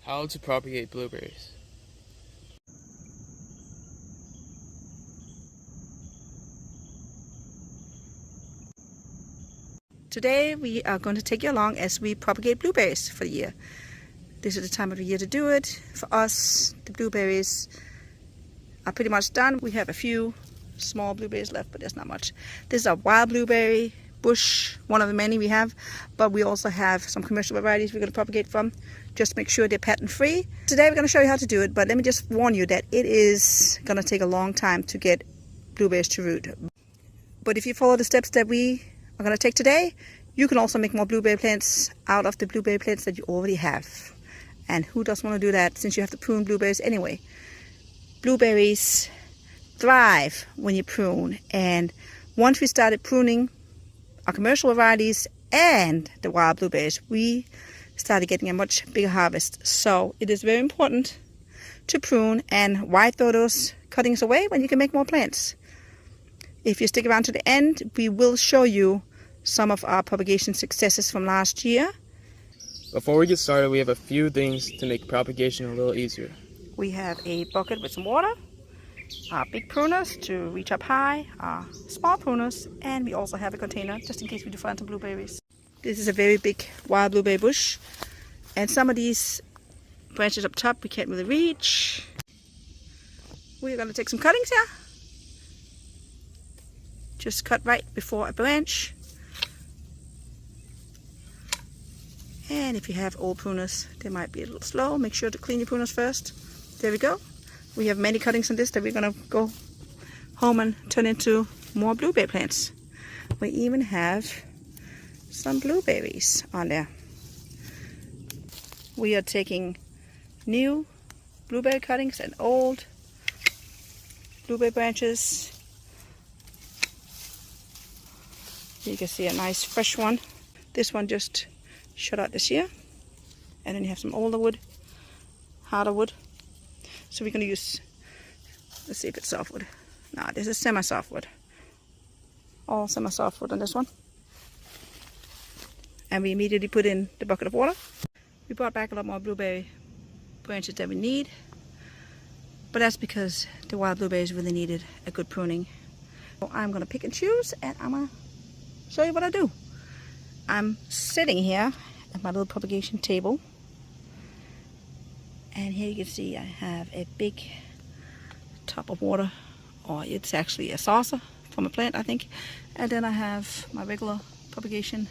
How to propagate blueberries. Today we are going to take you along as we propagate blueberries for the year. This is the time of the year to do it. For us, the blueberries are pretty much done. We have a few small blueberries left, but there's not much. This is a wild blueberry bush, one of the many we have, but we also have some commercial varieties we're going to propagate from. Just make sure they're patent free. Today we're going to show you how to do it, but let me just warn you that it is going to take a long time to get blueberries to root. But if you follow the steps that we are going to take today, you can also make more blueberry plants out of the blueberry plants that you already have. And who doesn't want to do that since you have to prune blueberries anyway? Blueberries thrive when you prune, and once we started pruning our commercial varieties and the wild blueberries, we started getting a much bigger harvest. So it is very important to prune, and why throw those cuttings away when you can make more plants? If you stick around to the end, we will show you some of our propagation successes from last year. Before we get started, we have a few things to make propagation a little easier. We have a bucket with some water, our big pruners to reach up high, our small pruners, and we also have a container just in case we do find some blueberries. This is a very big wild blueberry bush, and some of these branches up top we can't really reach. We're going to take some cuttings here. Just cut right before a branch. And if you have old pruners, they might be a little slow. Make sure to clean your pruners first. There we go. We have many cuttings on this that we're going to go home and turn into more blueberry plants. We even have some blueberries on there. We are taking new blueberry cuttings and old blueberry branches. You can see a nice fresh one. This one just shut out this year. And then you have some older wood, harder wood. So we're going to use, let's see if it's softwood. No, this is semi-softwood. All semi-softwood on this one. And we immediately put in the bucket of water. We brought back a lot more blueberry branches than we need. But that's because the wild blueberries really needed a good pruning. So I'm going to pick and choose, and I'm going to show you what I do. I'm sitting here at my little propagation table. And here you can see I have a big top of water, or it's actually a saucer from a plant, I think. And then I have my regular propagation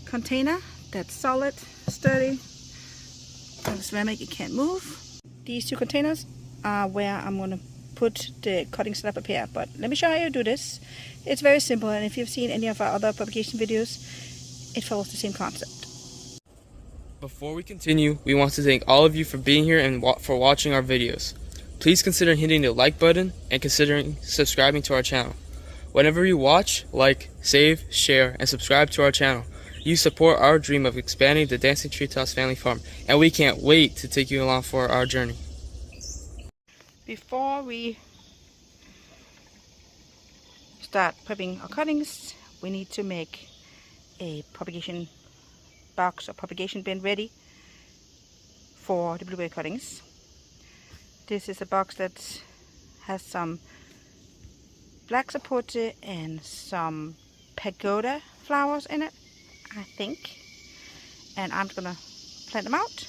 container that's solid, sturdy, ceramic, it can't move. These two containers are where I'm going to put the cuttings that I prepare. But let me show you how you do this. It's very simple, and if you've seen any of our other propagation videos, it follows the same concept. Before we continue, we want to thank all of you for being here and for watching our videos. Please consider hitting the like button and considering subscribing to our channel. Whenever you watch, like, save, share, and subscribe to our channel, you support our dream of expanding the Dancing Treetops family farm, and we can't wait to take you along for our journey. Before we start prepping our cuttings, we need to make a propagation box or propagation bin ready for the blueberry cuttings. This is a box that has some black sapote and some pagoda flowers in it, I think. And I'm gonna plant them out.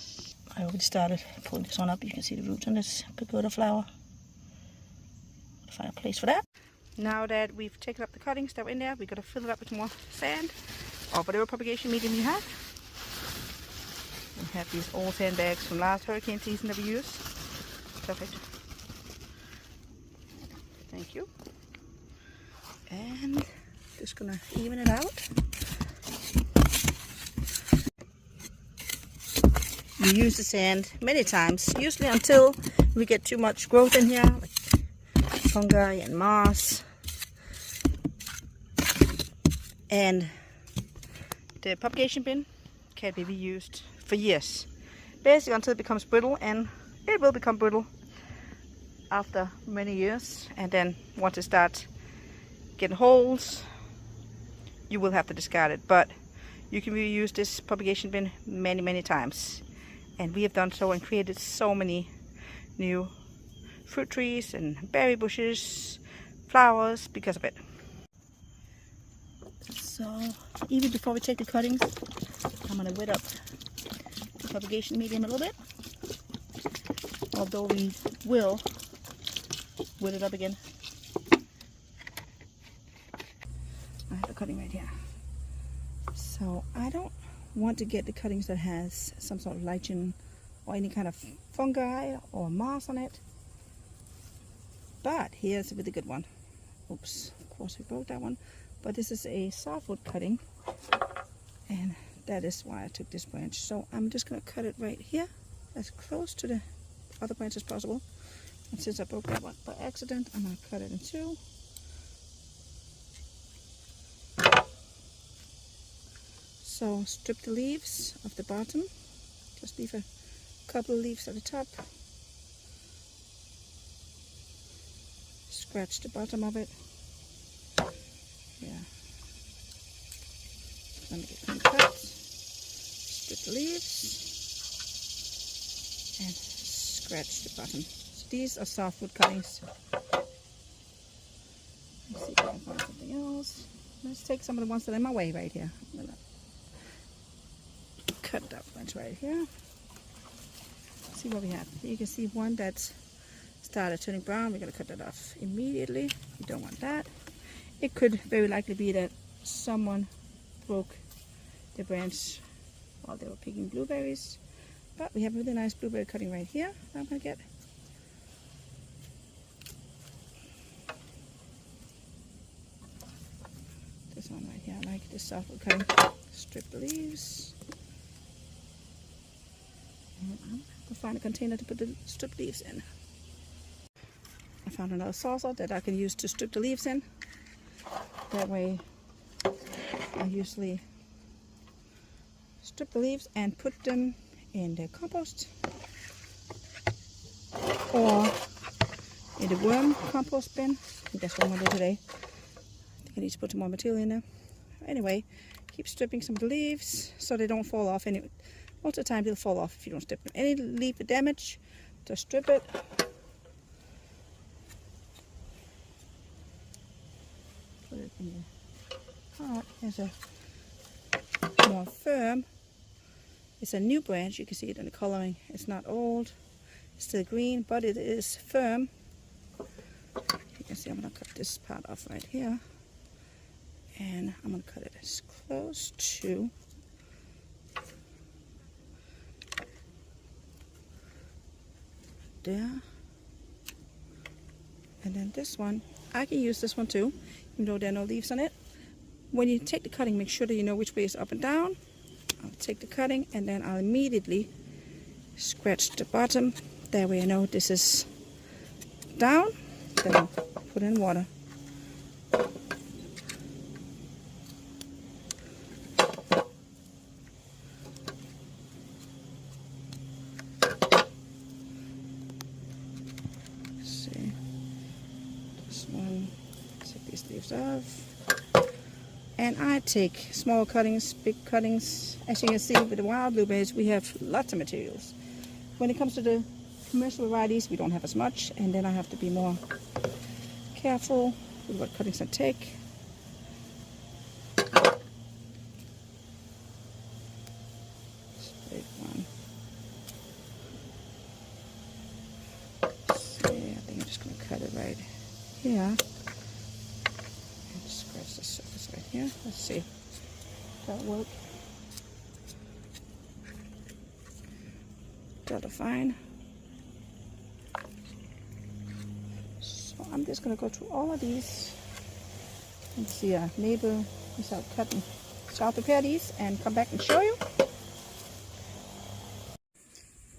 I already started pulling this one up. You can see the roots on this pagoda flower. Find a place for that. Now that we've taken up the cuttings that were in there, we're gonna fill it up with more sand or whatever propagation medium you have. We have these old sandbags from last hurricane season that we used. Perfect. Thank you. And just gonna even it out. We use the sand many times, usually until we get too much growth in here, like fungi and moss. And the propagation bin can be reused for years, basically until it becomes brittle, and it will become brittle after many years. And then once it starts getting holes, you will have to discard it. But you can reuse this propagation bin many times, And we have done so and created so many new fruit trees and berry bushes, flowers because of it. So even before we take the cuttings, I'm going to wet up the propagation medium a little bit. Although we will wet it up again. I have a cutting right here. So I don't want to get the cuttings that has some sort of lichen or any kind of fungi or moss on it. But here's a really good one. Oops, of course we broke that one. But this is a softwood cutting, and that is why I took this branch. So I'm just going to cut it right here, as close to the other branch as possible. And since I broke that one by accident, I'm going to cut it in two. So strip the leaves off the bottom. Just leave a couple of leaves at the top. Scratch the bottom of it. Yeah. Let me get clean cuts. Strip the leaves and scratch the bottom. So these are softwood cuttings. Let's see if I can find something else. Let's take some of the ones that are in my way right here. I'm gonna cut that bunch right here. See what we have. You can see one that's started turning brown. We're gonna cut that off immediately. You don't want that. It could very likely be that someone broke the branch while they were picking blueberries. But we have a really nice blueberry cutting right here that I'm going to get. This one right here, I like this softwood cutting. Strip the leaves. And I'm going to find a container to put the stripped leaves in. I found another saucer that I can use to strip the leaves in. That way I usually strip the leaves and put them in the compost or in the worm compost bin. I think that's what I'm going to do today. I think I need to put some more material in there. Anyway, keep stripping some of the leaves so they don't fall off. Most of the time they'll fall off if you don't strip them. Any leaf with damage, just strip it. Put it in the pot. There's a more firm. It's a new branch. You can see it in the coloring. It's not old. It's still green, but it is firm. You can see I'm going to cut this part off right here. And I'm going to cut it as close to there. And then this one, I can use this one too, even though there are no leaves on it. When you take the cutting, make sure that you know which way is up and down. I'll take the cutting and then I'll immediately scratch the bottom. That way I know this is down. Then I'll put in water. Let's see. This one, take these leaves off. And I take small cuttings, big cuttings. As you can see with the wild blueberries, we have lots of materials. When it comes to the commercial varieties, we don't have as much, and then I have to be more careful with what cuttings I take. This big one. See, I think I'm just going to cut it right here. Scratch the surface right here. Let's see. That'll work. That'll fine. So I'm just gonna go through all of these and see maybe without cutting. So I'll prepare these and come back and show you.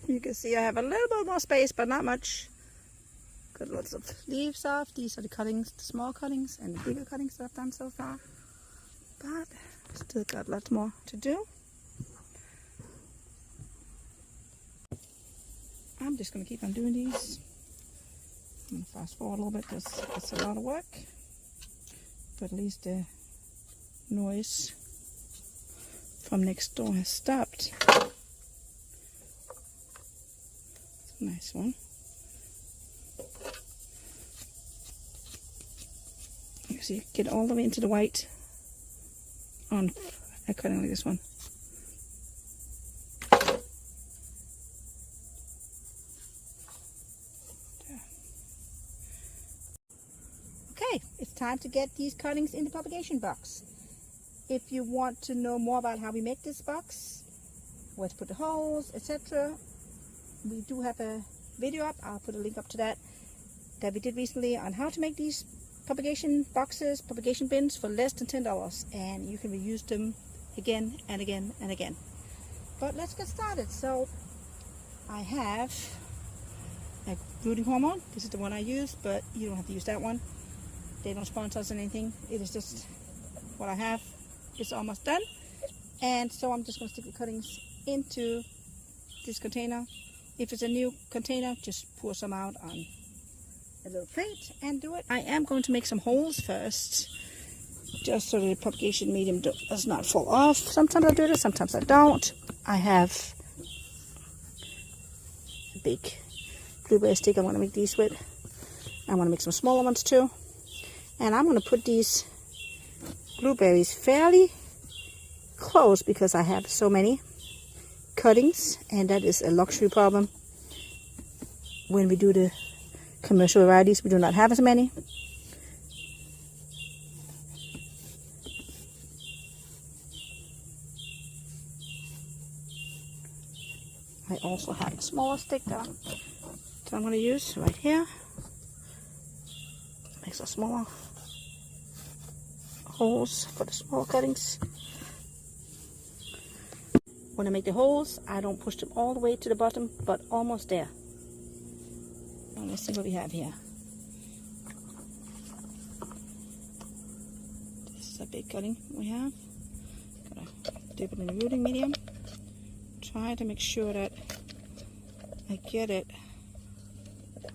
You can see I have a little bit more space, but not much. Got lots of leaves off. These are the cuttings, the small cuttings and the bigger cuttings that I've done so far. But still got lots more to do. I'm just going to keep on doing these. I'm going to fast forward a little bit because it's a lot of work. But at least the noise from next door has stopped. Nice one. You see, get all the way into the white on a cutting like this one. Okay, it's time to get these cuttings in the propagation box. If you want to know more about how we make this box, where to put the holes, etc., we do have a video up. I'll put a link up to that we did recently on how to make these propagation boxes, propagation bins for less than $10, and you can reuse them again and again and again. But let's get started. So I have a rooting hormone. This is the one I use, but you don't have to use that one. They don't sponsor us or anything. It is just what I have. It's almost done, and so I'm just going to stick the cuttings into this container. If it's a new container, just pour some out on a little plate and do it. I am going to make some holes first, just so the propagation medium does not fall off. Sometimes I do this, sometimes I don't. I have a big blueberry stick I want to make these with. I want to make some smaller ones too. And I'm going to put these blueberries fairly close because I have so many cuttings, and that is a luxury problem. When we do the commercial varieties, we do not have as many. I also have a smaller stick that I'm going to use right here. Makes a smaller holes for the small cuttings. When I make the holes, I don't push them all the way to the bottom, but almost there. Now let's see what we have here. This is a big cutting we have. Gotta dip it in the rooting medium. Try to make sure that I get it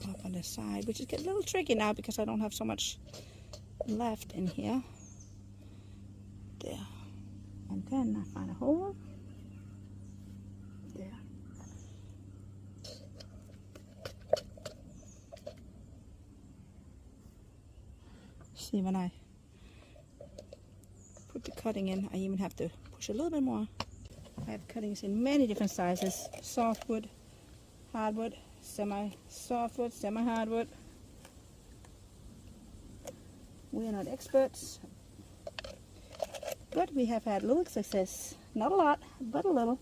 up on the side, which is getting a little tricky now because I don't have so much left in here. There. And then I find a hole. There. See, when I put the cutting in, I even have to push a little bit more. I have cuttings in many different sizes: softwood, hardwood, semi-softwood, semi-hardwood. We are not experts, but we have had little success. Not a lot, but a little.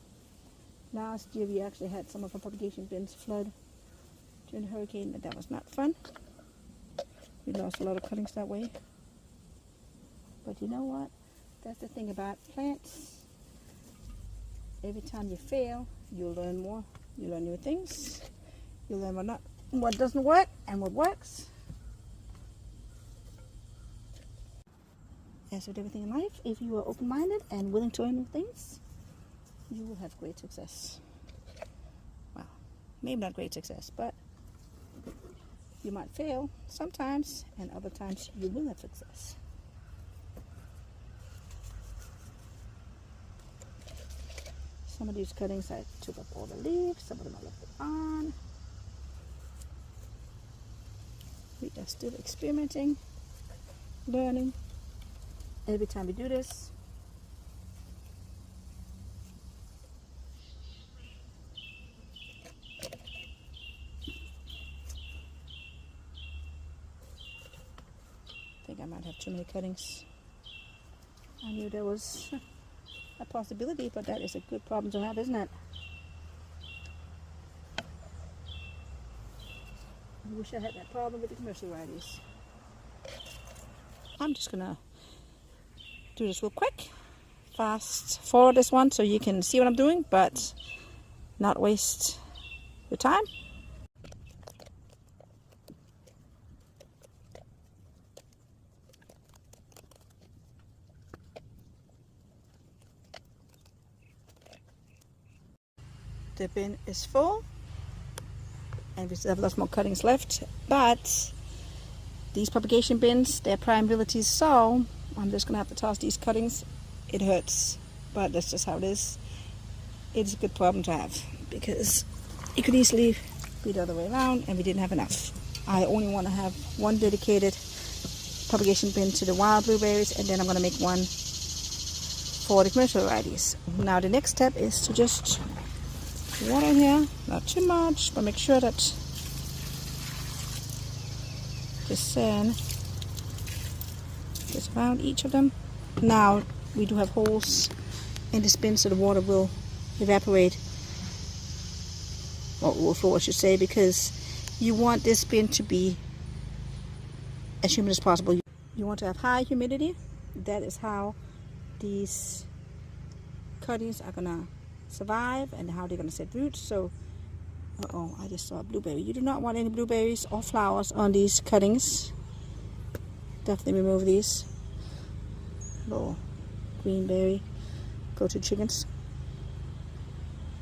Last year we actually had some of our propagation bins flood during the hurricane, but that was not fun. We lost a lot of cuttings that way. But you know what? That's the thing about plants. Every time you fail, you'll learn more. You learn new things. You learn what doesn't work and what works. As with everything in life, if you are open-minded and willing to learn new things, you will have great success. Well, maybe not great success, but you might fail sometimes, and other times you will have success. Some of these cuttings I took up all the leaves, some of them I left it on. We are still experimenting, learning. Every time we do this, I think I might have too many cuttings. I knew there was a possibility, but that is a good problem to have, isn't it? I wish I had that problem with the commercial varieties. I'm just gonna do this real quick, fast forward this one so you can see what I'm doing, but not waste your time. The bin is full, and we still have lots more cuttings left, but these propagation bins, they're prime varieties, so I'm just gonna have to toss these cuttings. It hurts, but that's just how it is. It's a good problem to have because it could easily be the other way around, and we didn't have enough. I only want to have one dedicated propagation bin to the wild blueberries, and then I'm going to make one for the commercial varieties. Now the next step is to just water here, not too much, but make sure that the sand is around each of them. Now we do have holes in this bin so the water will evaporate, or overflow I should say, because you want this bin to be as humid as possible. You want to have high humidity. That is how these cuttings are gonna survive and how they're gonna set roots. So, I just saw a blueberry. You do not want any blueberries or flowers on these cuttings. Definitely remove these. Little green berry, go to chickens.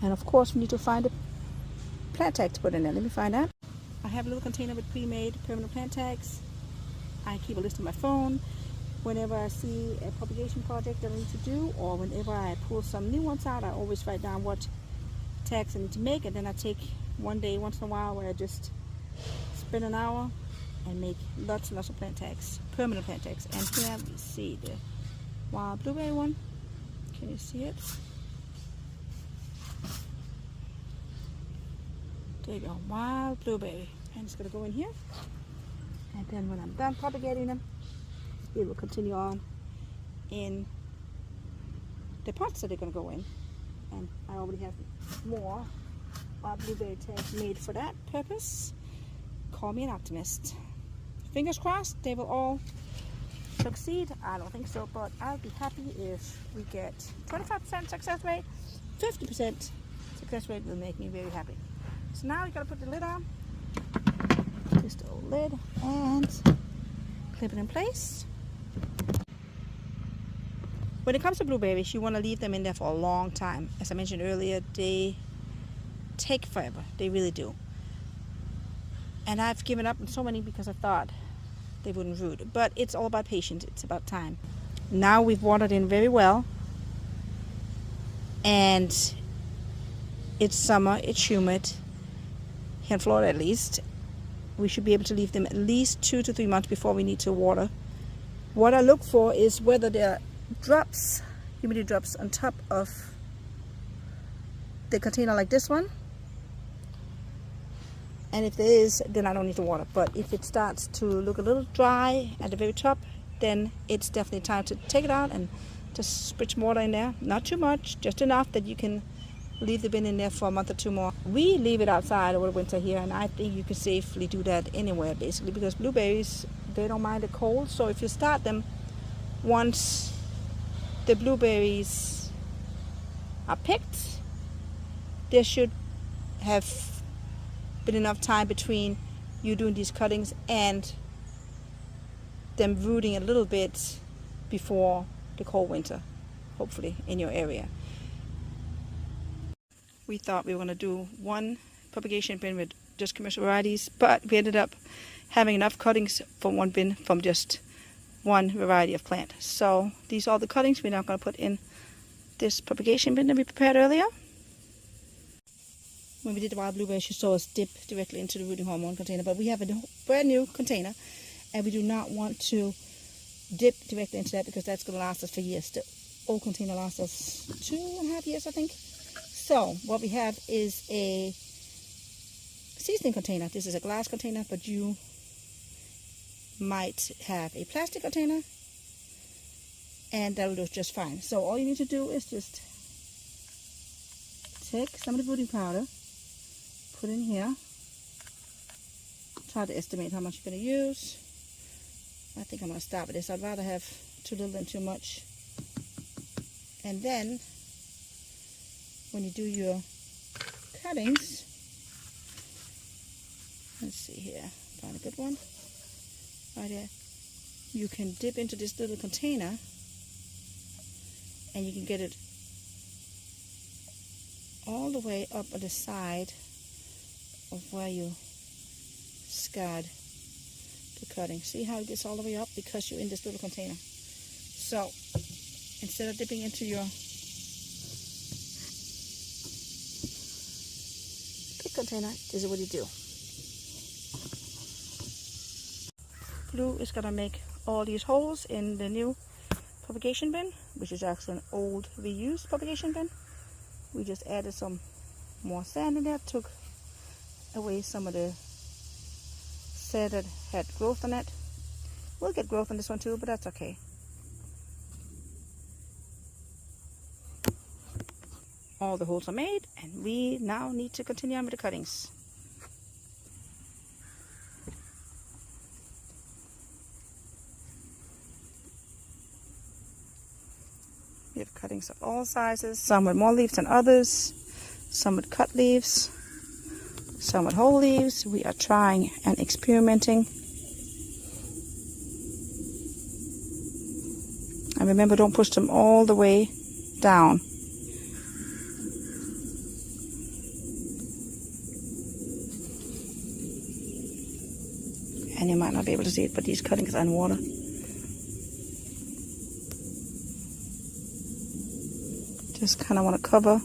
And of course we need to find a plant tag to put in there. Let me find that. I have a little container with pre-made permanent plant tags. I keep a list on my phone. Whenever I see a propagation project that I need to do, or whenever I pull some new ones out, I always write down what tags I need to make, and then I take one day once in a while where I just spend an hour and make lots and lots of plant tags, permanent plant tags. And here we see the wild blueberry one. Can you see it? There you go, wild blueberry. And it's going to go in here. And then when I'm done propagating them, it will continue on in the pots that they're going to go in. And I already have more blueberry tags made for that purpose. Call me an optimist. Fingers crossed they will all succeed. I don't think so, but I'll be happy if we get 25% success rate. 50% success rate will make me very happy. So now you got to put the lid on. Just a lid and clip it in place. When it comes to blueberries, you want to leave them in there for a long time. As I mentioned earlier, they take forever. They really do. And I've given up on so many because I thought they wouldn't root. But it's all about patience. It's about time. Now we've watered in very well. And it's summer. It's humid. Here in Florida at least. We should be able to leave them at least 2 to 3 months before we need to water. What I look for is whether there are drops, humidity drops on top of the container like this one. And if there is, then I don't need to water. But if it starts to look a little dry at the very top, then it's definitely time to take it out and just spritz some water in there. Not too much, just enough that you can leave the bin in there for a month or two more. We leave it outside over the winter here, and I think you can safely do that anywhere basically, because blueberries, they don't mind the cold. So if you start them once the blueberries are picked, there should have been enough time between you doing these cuttings and them rooting a little bit before the cold winter, hopefully in your area. We thought we were going to do one propagation bin with just commercial varieties, but we ended up having enough cuttings for one bin from just one variety of plant. So these are the cuttings we're now going to put in this propagation bin that we prepared earlier. When we did the wild blueberries, you saw us dip directly into the rooting hormone container, but we have a brand new container and we do not want to dip directly into that because that's going to last us for years. The old container lasts us 2.5 years, I think. So what we have is a seasoning container. This is a glass container, but you might have a plastic container and that will do just fine. So all you need to do is just take some of the rooting powder, put in here, try to estimate how much you're going to use. I think I'm going to stop at this. I'd rather have too little than too much. And then when you do your cuttings, let's see here, find a good one right here, you can dip into this little container and you can get it all the way up on the side of where you scarred the cutting. See how it gets all the way up because you're in this little container. So instead of dipping into your container, this is what you do. Blue is gonna make all these holes in the new propagation bin, which is actually an old reused propagation bin. We just added some more sand in there, took away some of the sand that had growth on it. We'll get growth on this one too, but that's okay. All the holes are made, and we now need to continue on with the cuttings. We have cuttings of all sizes, some with more leaves than others, some with cut leaves, some with whole leaves. We are trying and experimenting. And remember, don't push them all the way down. And you might not be able to see it, but these cuttings are in water. Just kind of want to cover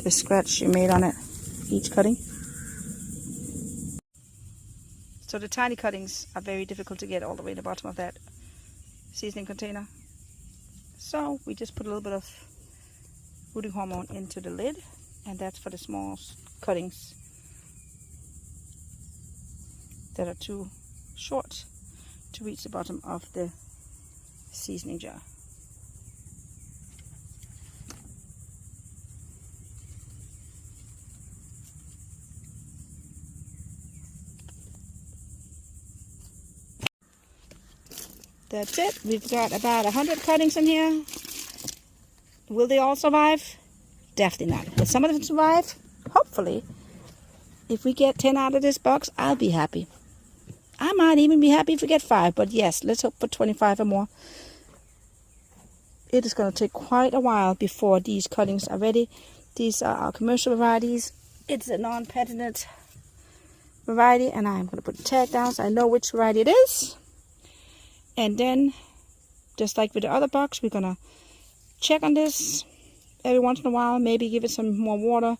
the scratch you made on it, each cutting. So the tiny cuttings are very difficult to get all the way to the bottom of that seasoning container. So we just put a little bit of rooting hormone into the lid, and that's for the small cuttings that are too short to reach the bottom of the seasoning jar. That's it. We've got about 100 cuttings in here. Will they all survive? Definitely not. Will some of them survive? Hopefully. If we get 10 out of this box, I'll be happy. I might even be happy if we get 5, but yes, let's hope for 25 or more. It is going to take quite a while before these cuttings are ready. These are our commercial varieties. It's a non-patented variety, and I'm going to put the tag down so I know which variety it is. And then, just like with the other box, we're going to check on this every once in a while, maybe give it some more water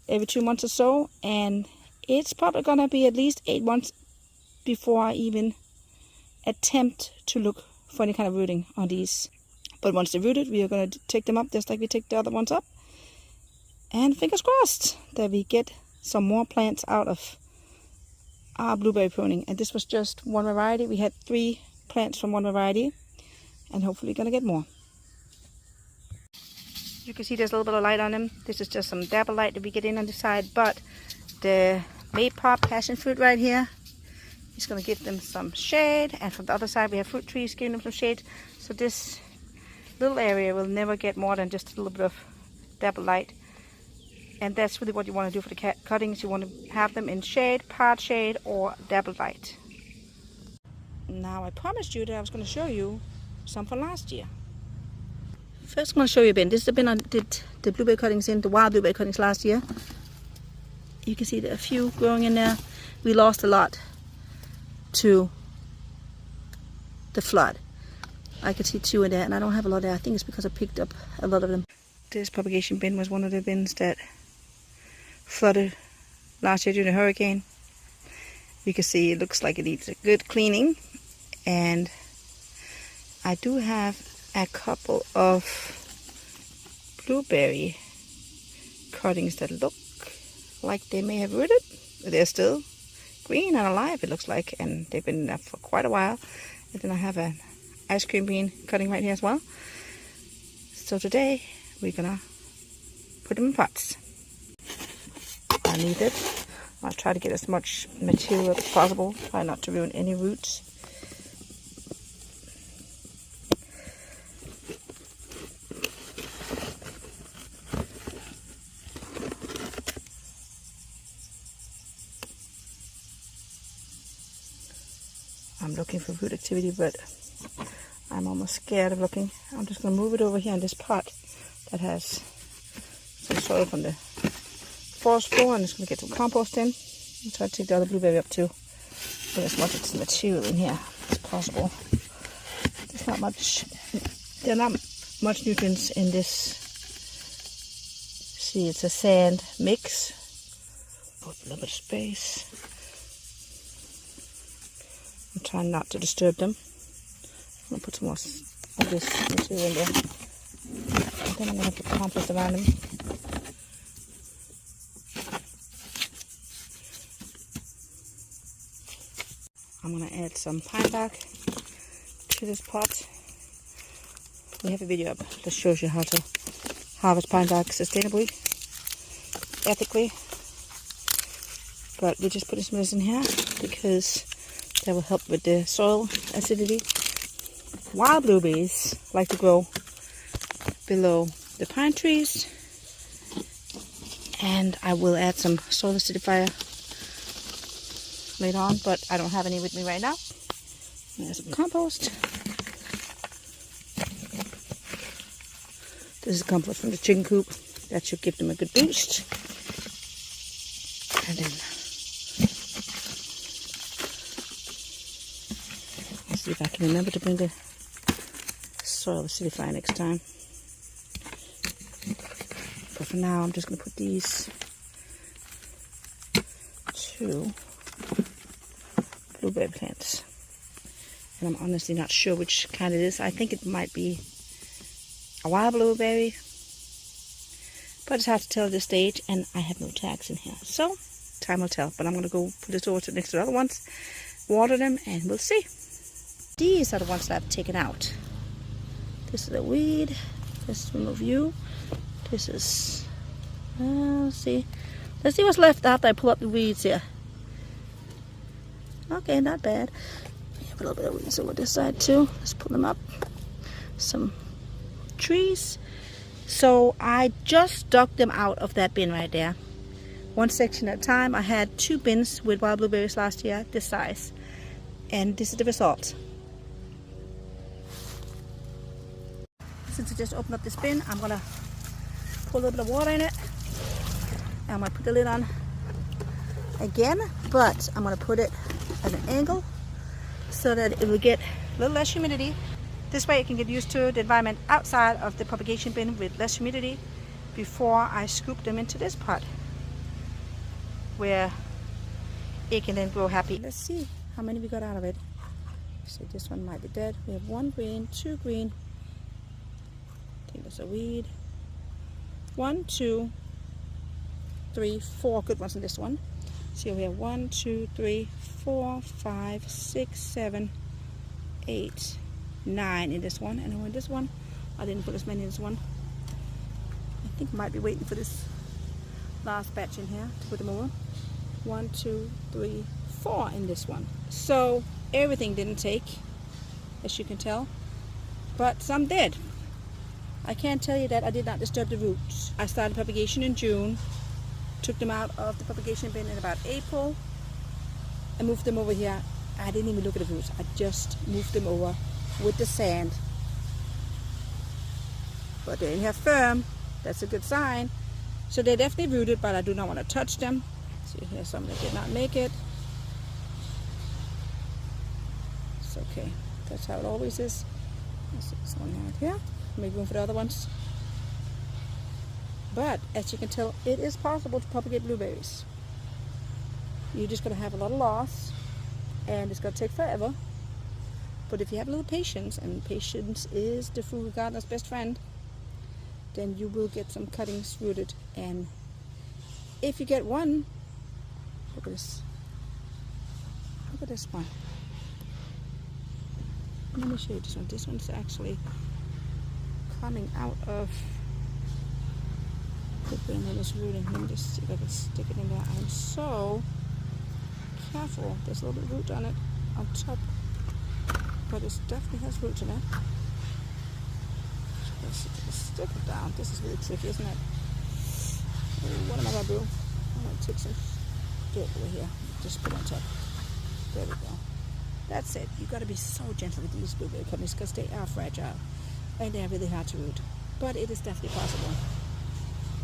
every 2 months or so, and it's probably going to be at least 8 months before I even attempt to look for any kind of rooting on these. But once they're rooted, we are going to take them up just like we take the other ones up, and fingers crossed that we get some more plants out of our blueberry pruning. And this was just one variety. We had 3 plants from one variety, and hopefully going to get more. You can see there's a little bit of light on them. This is just some dapple light that we get in on the side, but the maypop passion fruit right here is going to give them some shade, and from the other side we have fruit trees giving them some shade. So this little area will never get more than just a little bit of dapple light, and that's really what you want to do for the cuttings. You want to have them in shade, part shade, or dapple light. Now I promised you that I was going to show you some from last year. First I'm going to show you a bin. This is the bin I did the blueberry cuttings in, the wild blueberry cuttings last year. You can see there are a few growing in there. We lost a lot to the flood. I could see 2 in there, and I don't have a lot there. I think it's because I picked up a lot of them. This propagation bin was one of the bins that flooded last year during the hurricane. You can see it looks like it needs a good cleaning, and I do have a couple of blueberry cuttings that look like they may have rooted. They're still green and alive, it looks like, and they've been there for quite a while. And then I have an ice cream bean cutting right here as well. So today we're gonna put them in pots. I need it. I'll try to get as much material as possible, try not to ruin any roots. I'm looking for root activity, but I'm almost scared of looking. I'm just going to move it over here in this pot that has some soil from the forest floor. I'm just going to get some compost in. I'll try to take the other blueberry up too. Put as much of this material in here as possible. There's not much. There are not much nutrients in this. See, it's a sand mix, little bit of space. I'm trying not to disturb them. I'm going to put some more of this material in there. And then I'm going to put compost around them. I'm going to add some pine bark to this pot. We have a video up that shows you how to harvest pine bark sustainably, ethically. But we're just putting some of this in here because that will help with the soil acidity. Wild blueberries like to grow below the pine trees. And I will add some soil acidifier later on, but I don't have any with me right now. There's some compost. This is compost from the chicken coop. That should give them a good boost. And then let's see if I can remember to bring the soil acidifier next time. But for now, I'm just going to put these 2 blueberry plants. And I'm honestly not sure which kind it is. I think it might be a wild blueberry, but it's hard to tell at this stage, and I have no tags in here. So, time will tell. But I'm going to go put this over next to the other ones, water them, and we'll see. These are the ones that I've taken out. This is a weed. Let's remove you. This is, let's see what's left after I pull up the weeds here. Okay, not bad. We have a little bit of weeds over this side too. Let's pull them up. Some trees. So I just dug them out of that bin right there. One section at a time. I had 2 bins with wild blueberries last year, this size. And this is the result. Since I just opened up this bin, I'm going to put a little bit of water in it. I'm going to put the lid on again, but I'm going to put it at an angle so that it will get a little less humidity. This way it can get used to the environment outside of the propagation bin with less humidity before I scoop them into this pot where it can then grow happy. Let's see how many we got out of it. So this one might be dead. We have 1 green, 2 green. I think that's a weed. 1, 2, 3, 4 good ones in this one. So we have 1, 2, 3, 4, 5, 6, 7, 8, 9 in this one. And in this one, I didn't put as many in this one. I think I might be waiting for this last batch in here to put them over. 1, 2, 3, 4 in this one. So everything didn't take, as you can tell, but some did. I can't tell you that I did not disturb the roots. I started propagation in June, took them out of the propagation bin in about April, and moved them over here. I didn't even look at the roots. I just moved them over with the sand. But they didn't have firm. That's a good sign. So they're definitely rooted, but I do not want to touch them. See, here's some that did not make it. It's okay. That's how it always is. Let's see this one right here. Make room for the other ones. But as you can tell, it is possible to propagate blueberries. You're just going to have a lot of loss, and it's going to take forever. But if you have a little patience, and patience is the fruit gardener's best friend, then you will get some cuttings rooted. And if you get one, look at this. Look at this one. Let me show you this one. This one's actually coming out of the bin that is rooting. Let me just see if I can stick it in there. I'm so careful. There's a little bit of root on it on top, but it definitely has roots in it. Let's stick it down. This is really tricky, isn't it? Oh, what am I going to do? I'm going to take some dirt over here. Just put it on top. There we go. That's it. You've got to be so gentle with these blueberry cuttings because they are fragile and they're really hard to root. But it is definitely possible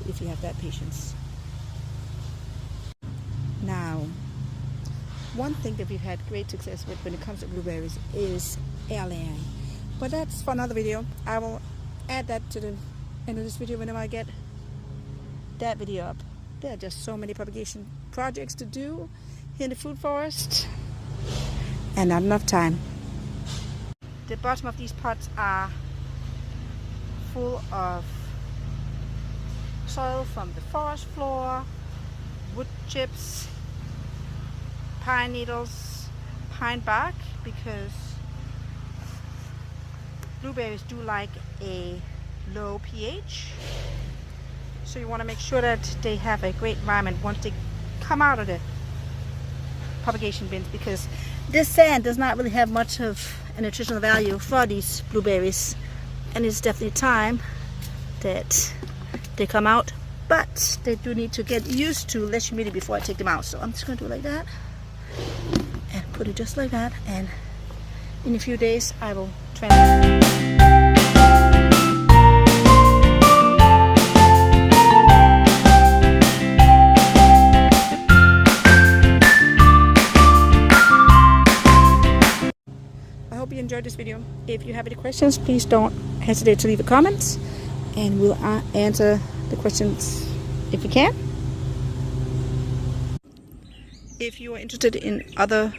if you have that patience. Now, one thing that we've had great success with when it comes to blueberries is air layering. But that's for another video. I will add that to the end of this video whenever I get that video up. There are just so many propagation projects to do here in the food forest, and not enough time. The bottom of these pots are full of soil from the forest floor, wood chips, pine needles, pine bark, because blueberries do like a low pH. So you want to make sure that they have a great environment once they come out of the propagation bins, because this sand does not really have much of a nutritional value for these blueberries, and it's definitely time that they come out, but they do need to get used to less humidity before I take them out. So I'm just going to do it like that and put it just like that, and in a few days I will transplant. I hope you enjoyed this video. If you have any questions, please don't hesitate to leave a comment, and we'll answer the questions if we can. If you are interested in other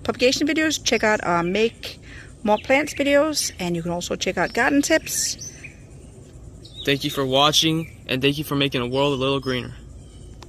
propagation videos, check out our Make More Plants videos, and you can also check out garden tips. Thank you for watching, and thank you for making a world a little greener.